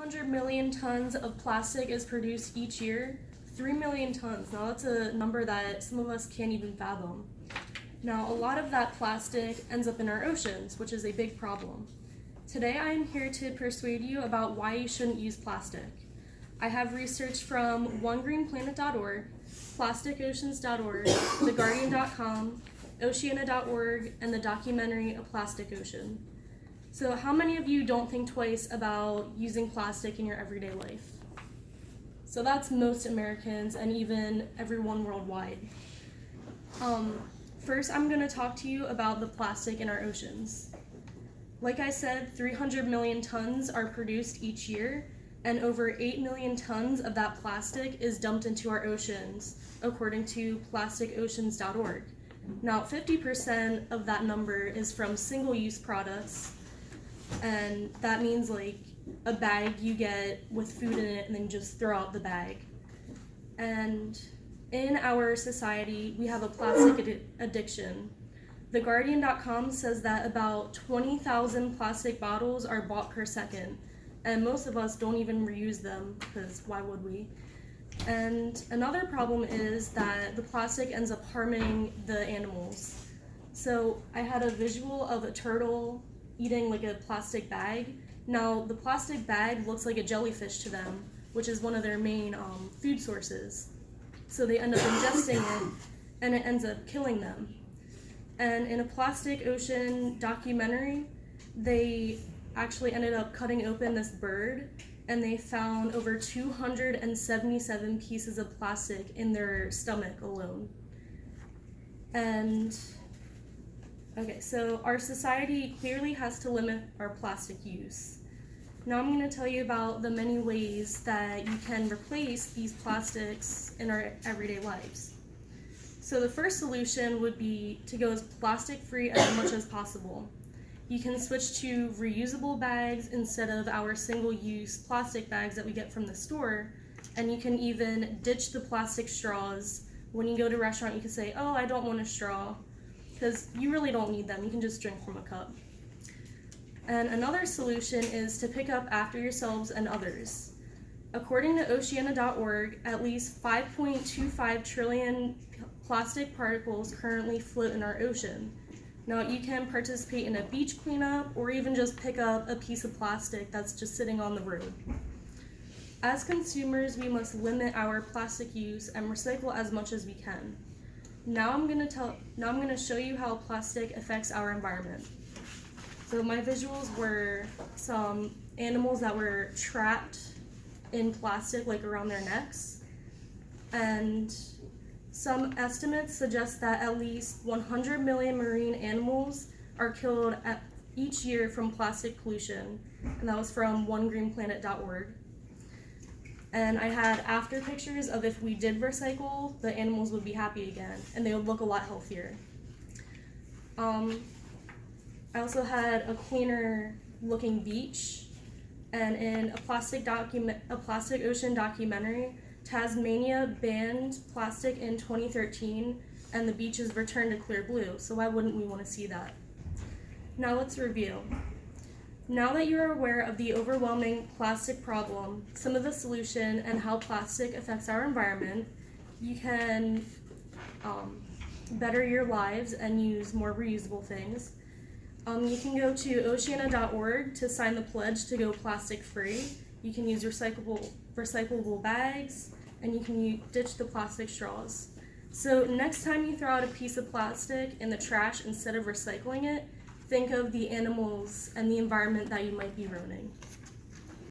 300 million tons of plastic is produced each year. 3 million tons. Now that's a number that some of us can't even fathom. Now a lot of that plastic ends up in our oceans, which is a big problem. Today I am here to persuade you about why you shouldn't use plastic. I have research from onegreenplanet.org, plasticoceans.org, theguardian.com, oceana.org, and the documentary A Plastic Ocean. So how many of you don't think twice about using plastic in your everyday life? So that's most Americans and even everyone worldwide. First, I'm going to talk to you about the plastic in our oceans. Like I said, 300 million tons are produced each year, and over 8 million tons of that plastic is dumped into our oceans, according to plasticoceans.org. Now, 50% of that number is from single-use products, and that means like a bag you get with food in it and then just throw out the bag. And in our society, we have a plastic addiction. TheGuardian.com says that about 20,000 plastic bottles are bought per second, and most of us don't even reuse them, because why would we? And another problem is that the plastic ends up harming the animals. So I had a visual of a turtle eating like a plastic bag. Now the plastic bag looks like a jellyfish to them, which is one of their main food sources. So they end up ingesting it, and it ends up killing them. And in a Plastic Ocean documentary, they actually ended up cutting open this bird, and they found over 277 pieces of plastic in their stomach alone. And okay, so our society clearly has to limit our plastic use. Now I'm going to tell you about the many ways that you can replace these plastics in our everyday lives. So the first solution would be to go as plastic-free as much as possible. You can switch to reusable bags instead of our single-use plastic bags that we get from the store, and you can even ditch the plastic straws. When you go to a restaurant, you can say, oh, I don't want a straw, because you really don't need them. You can just drink from a cup. And another solution is to pick up after yourselves and others. According to oceana.org, at least 5.25 trillion plastic particles currently float in our ocean. Now you can participate in a beach cleanup or even just pick up a piece of plastic that's just sitting on the road. As consumers, we must limit our plastic use and recycle as much as we can. Now I'm going to show you how plastic affects our environment. So my visuals were some animals that were trapped in plastic, like around their necks, and some estimates suggest that at least 100 million marine animals are killed each year from plastic pollution, and that was from onegreenplanet.org. And I had after pictures of if we did recycle, the animals would be happy again, and they would look a lot healthier. I also had a cleaner looking beach, and in a Plastic Ocean documentary, Tasmania banned plastic in 2013, and the beaches returned to clear blue, so why wouldn't we want to see that? Now let's review. Now that you are aware of the overwhelming plastic problem, some of the solution, and how plastic affects our environment, you can better your lives and use more reusable things. You can go to oceana.org to sign the pledge to go plastic-free. You can use recyclable bags, and you can ditch the plastic straws. So next time you throw out a piece of plastic in the trash instead of recycling it, think of the animals and the environment that you might be ruining.